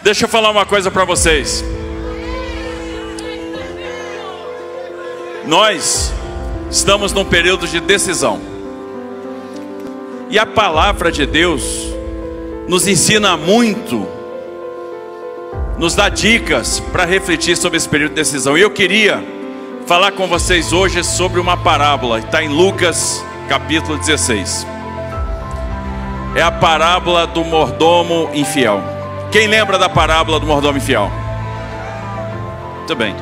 Deixa eu falar uma coisa para vocês. Nós estamos num período de decisão. E a palavra de Deus nos ensina muito, nos dá dicas para refletir sobre esse período de decisão. E eu queria falar com vocês hoje sobre uma parábola, está em Lucas capítulo 16. É a parábola do mordomo infiel. Quem lembra da parábola do mordomo infiel? Muito bem.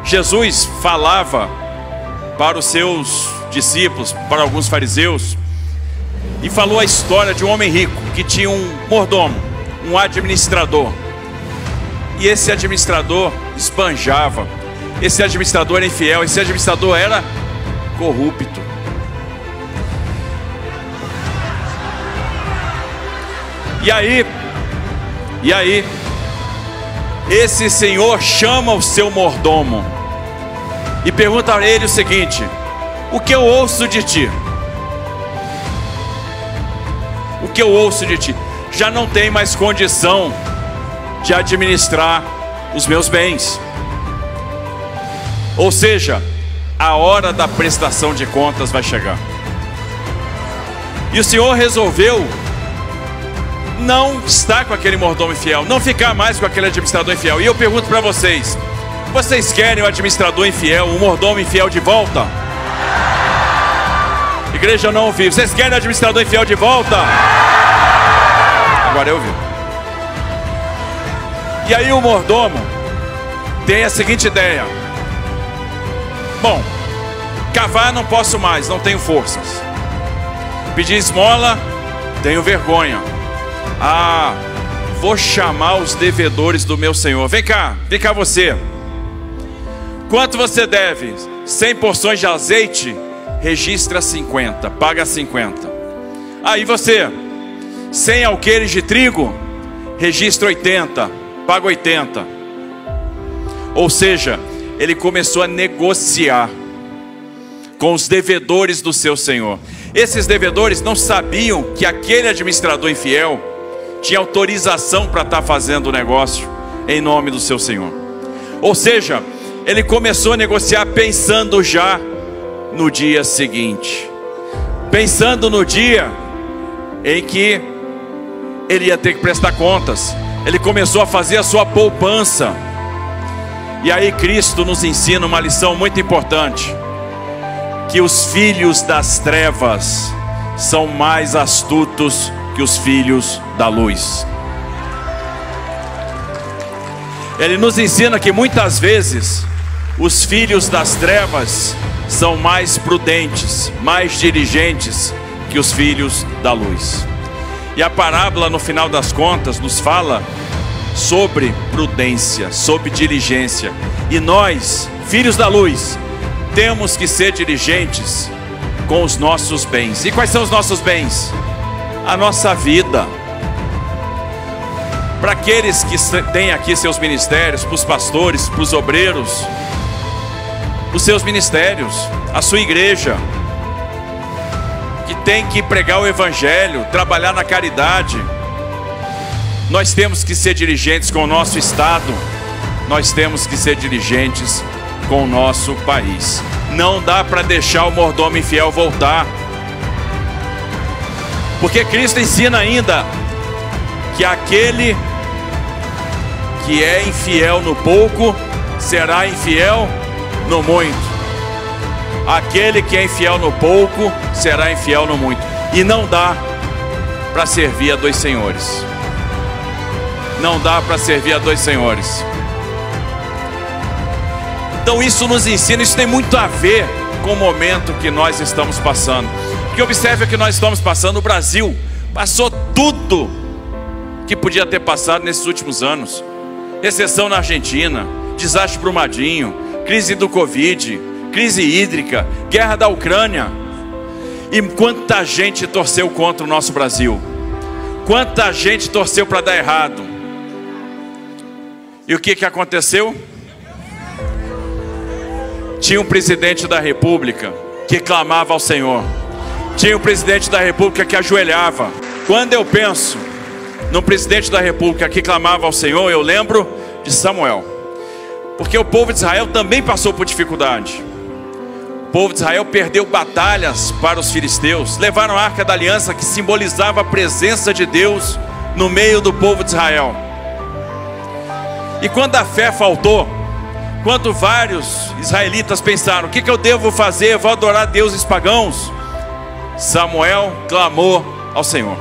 Jesus falava para os seus discípulos, para alguns fariseus, e falou a história de um homem rico que tinha um mordomo, um administrador. E esse administrador esbanjava, esse administrador era infiel, esse administrador era corrupto. E aí, esse senhor chama o seu mordomo e pergunta a ele o seguinte: o que eu ouço de ti? O que eu ouço de ti? Já não tem mais condição de administrar os meus bens. Ou seja, a hora da prestação de contas vai chegar. E o Senhor resolveu não estar com aquele mordomo infiel, não ficar mais com aquele administrador infiel. E eu pergunto para vocês: vocês querem o administrador infiel, o mordomo infiel de volta? Igreja, não ouvi. Vocês querem o administrador infiel de volta? Agora eu ouvi. E aí o mordomo tem a seguinte ideia: bom, cavar não posso mais, não tenho forças. Pedir esmola, tenho vergonha. Ah, vou chamar os devedores do meu senhor. Vem cá você. Quanto você deve? 100 porções de azeite, registra 50, paga 50. Aí você, 100 alqueires de trigo, registra 80, paga 80. Ou seja, ele começou a negociar com os devedores do seu senhor. Esses devedores não sabiam que aquele administrador infiel tinha autorização para estar fazendo o negócio em nome do seu senhor. Ou seja, ele começou a negociar pensando já no dia seguinte, pensando no dia em que ele ia ter que prestar contas. Ele começou a fazer a sua poupança. E aí Cristo nos ensina uma lição muito importante: que os filhos das trevas são mais astutos que os filhos da luz. Ele nos ensina que muitas vezes os filhos das trevas são mais prudentes, mais diligentes que os filhos da luz. E a parábola, no final das contas, nos fala sobre prudência, sobre diligência. E nós, filhos da luz, temos que ser diligentes com os nossos bens. E quais são os nossos bens? A nossa vida. Para aqueles que têm aqui seus ministérios, para os pastores, para os obreiros, os seus ministérios, a sua igreja, que tem que pregar o evangelho, trabalhar na caridade. Nós temos que ser diligentes com o nosso estado, nós temos que ser diligentes com o nosso país. Não dá para deixar o mordomo infiel voltar, porque Cristo ensina ainda que aquele que é infiel no pouco será infiel no muito. Aquele que é infiel no pouco será infiel no muito. E não dá para servir a dois senhores. Não dá para servir a dois senhores. Então isso nos ensina, isso tem muito a ver com o momento que nós estamos passando. Porque observe o que nós estamos passando. O Brasil passou tudo que podia ter passado nesses últimos anos. Recessão na Argentina, desastre Brumadinho, crise do Covid, crise hídrica, guerra da Ucrânia. E quanta gente torceu contra o nosso Brasil. Quanta gente torceu para dar errado. E o que aconteceu? Tinha um presidente da República que clamava ao Senhor. Tinha um presidente da República que ajoelhava. Quando eu penso num presidente da república que clamava ao Senhor, eu lembro de Samuel. Porque o povo de Israel também passou por dificuldade. O povo de Israel perdeu batalhas para os filisteus. Levaram a Arca da Aliança, que simbolizava a presença de Deus no meio do povo de Israel. E quando a fé faltou, quando vários israelitas pensaram, o que eu devo fazer? Eu vou adorar deuses pagãos. Samuel clamou ao Senhor.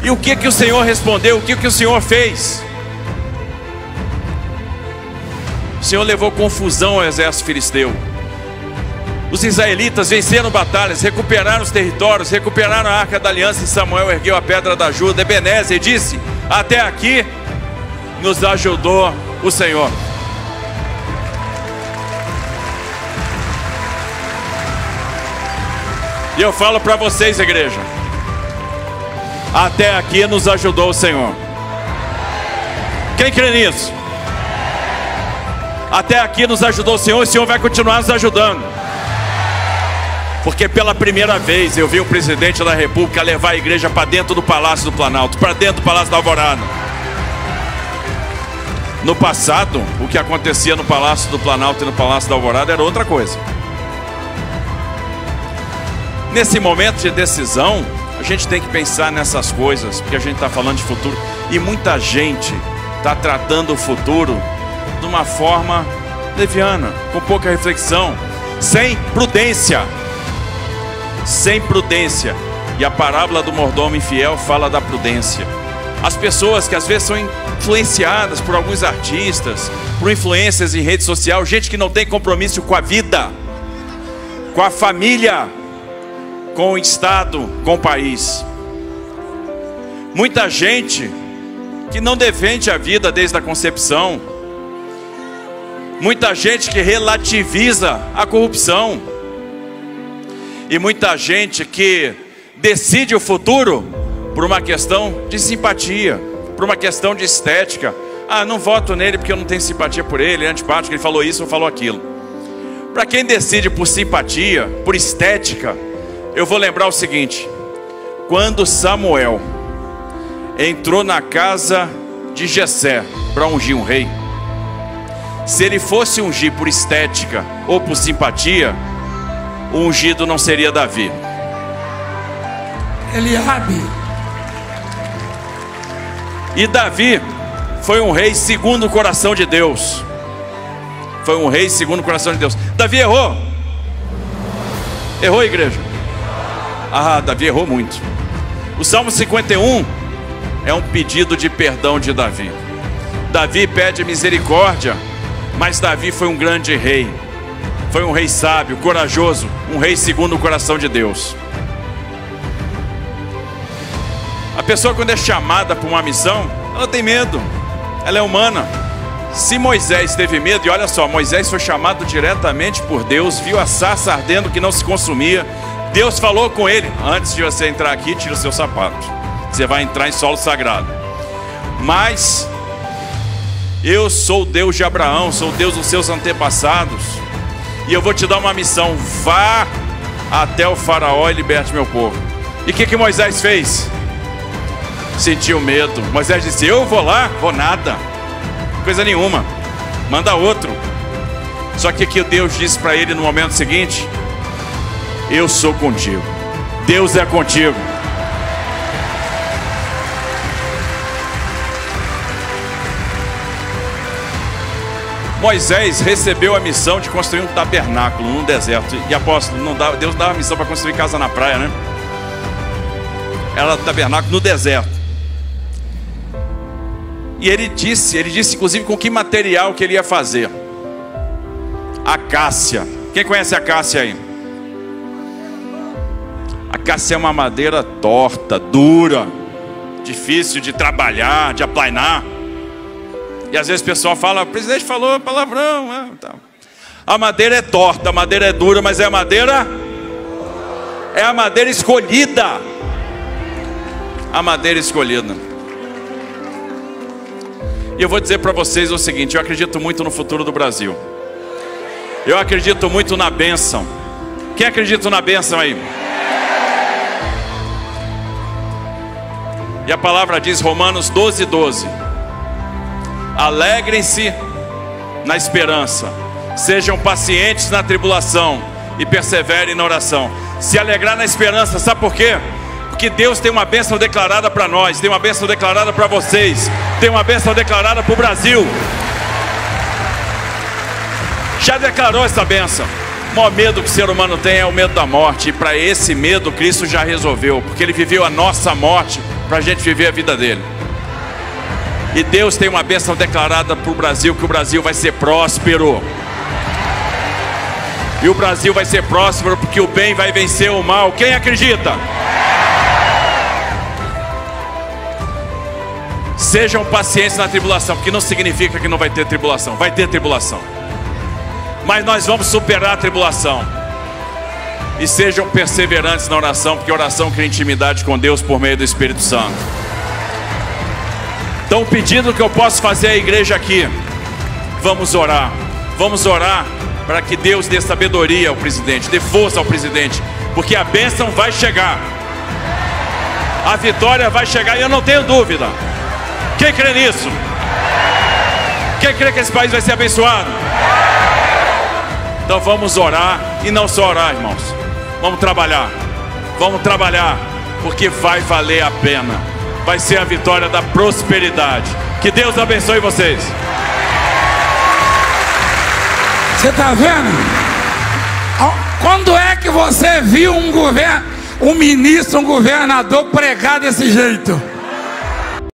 E o que o Senhor respondeu? O que o Senhor fez? O Senhor levou confusão ao exército filisteu. Os israelitas venceram batalhas, recuperaram os territórios, recuperaram a Arca da Aliança, e Samuel ergueu a pedra da ajuda, Ebenezer, e disse: até aqui nos ajudou o Senhor. E eu falo para vocês, igreja, até aqui nos ajudou o Senhor. Quem crê nisso? Até aqui nos ajudou o Senhor, e o Senhor vai continuar nos ajudando. Porque pela primeira vez eu vi o presidente da república levar a igreja para dentro do Palácio do Planalto, para dentro do Palácio da Alvorada. No passado, o que acontecia no Palácio do Planalto e no Palácio da Alvorada era outra coisa. Nesse momento de decisão, a gente tem que pensar nessas coisas, porque a gente está falando de futuro. E muita gente está tratando o futuro de uma forma leviana, com pouca reflexão, sem prudência. Sem prudência. E a parábola do mordomo infiel fala da prudência. As pessoas que às vezes são influenciadas por alguns artistas, por influências em rede social, gente que não tem compromisso com a vida, com a família, com o Estado, com o país. Muita gente que não defende a vida desde a concepção. Muita gente que relativiza a corrupção. E muita gente que decide o futuro por uma questão de simpatia, por uma questão de estética. Ah, não voto nele porque eu não tenho simpatia por ele, ele é antipático, ele falou isso ou falou aquilo. Para quem decide por simpatia, por estética, eu vou lembrar o seguinte: quando Samuel entrou na casa de Jessé para ungir um rei, se ele fosse ungir por estética ou por simpatia, o ungido não seria Davi. Eliabe. E Davi foi um rei segundo o coração de Deus. Foi um rei segundo o coração de Deus. Davi errou. Errou, igreja? Ah, Davi errou muito. O Salmo 51 é um pedido de perdão de Davi. Davi pede misericórdia, mas Davi foi um grande rei. Foi um rei sábio, corajoso, um rei segundo o coração de Deus. A pessoa, quando é chamada para uma missão, ela tem medo, ela é humana. Se Moisés teve medo, e olha só, Moisés foi chamado diretamente por Deus, viu a sarça ardendo que não se consumia. Deus falou com ele: antes de você entrar aqui, tira o seu sapato, você vai entrar em solo sagrado. Mas eu sou o Deus de Abraão, sou o Deus dos seus antepassados, e eu vou te dar uma missão: vá até o faraó e liberte meu povo. E o que Moisés fez? Sentiu medo. Moisés disse: eu vou lá? Vou nada, coisa nenhuma, manda outro. Só que aqui Deus disse para ele no momento seguinte: eu sou contigo. Deus é contigo. Moisés recebeu a missão de construir um tabernáculo no deserto. E apóstolo, Deus dava a missão para construir casa na praia, né? Era tabernáculo no deserto. E ele disse inclusive com que material que ele ia fazer. Acácia. Quem conhece a acácia aí? A acácia é uma madeira torta, dura, difícil de trabalhar, de aplainar. E às vezes o pessoal fala: o presidente falou palavrão. A madeira é torta, a madeira é dura, mas é a madeira escolhida. A madeira escolhida. E eu vou dizer para vocês o seguinte: eu acredito muito no futuro do Brasil. Eu acredito muito na bênção. Quem acredita na bênção aí? E a palavra diz, Romanos 12:12: alegrem-se na esperança, sejam pacientes na tribulação e perseverem na oração. Se alegrar na esperança, sabe por quê? Porque Deus tem uma bênção declarada para nós, tem uma bênção declarada para vocês, tem uma bênção declarada para o Brasil. Já declarou essa bênção. O maior medo que o ser humano tem é o medo da morte. E para esse medo Cristo já resolveu, porque Ele viveu a nossa morte para a gente viver a vida dele. E Deus tem uma bênção declarada para o Brasil, que o Brasil vai ser próspero. E o Brasil vai ser próspero porque o bem vai vencer o mal. Quem acredita? Sejam pacientes na tribulação, porque não significa que não vai ter tribulação. Vai ter tribulação, mas nós vamos superar a tribulação. E sejam perseverantes na oração, porque a oração cria intimidade com Deus por meio do Espírito Santo. Então o pedido que eu posso fazer à igreja aqui: vamos orar. Vamos orar para que Deus dê sabedoria ao presidente, dê força ao presidente, porque a bênção vai chegar, a vitória vai chegar, e eu não tenho dúvida. Quem crê nisso? Quem crê que esse país vai ser abençoado? Então vamos orar, e não só orar, irmãos. Vamos trabalhar, porque vai valer a pena. Vai ser a vitória da prosperidade. Que Deus abençoe vocês. Você está vendo? Quando é que você viu um ministro, um governador pregar desse jeito?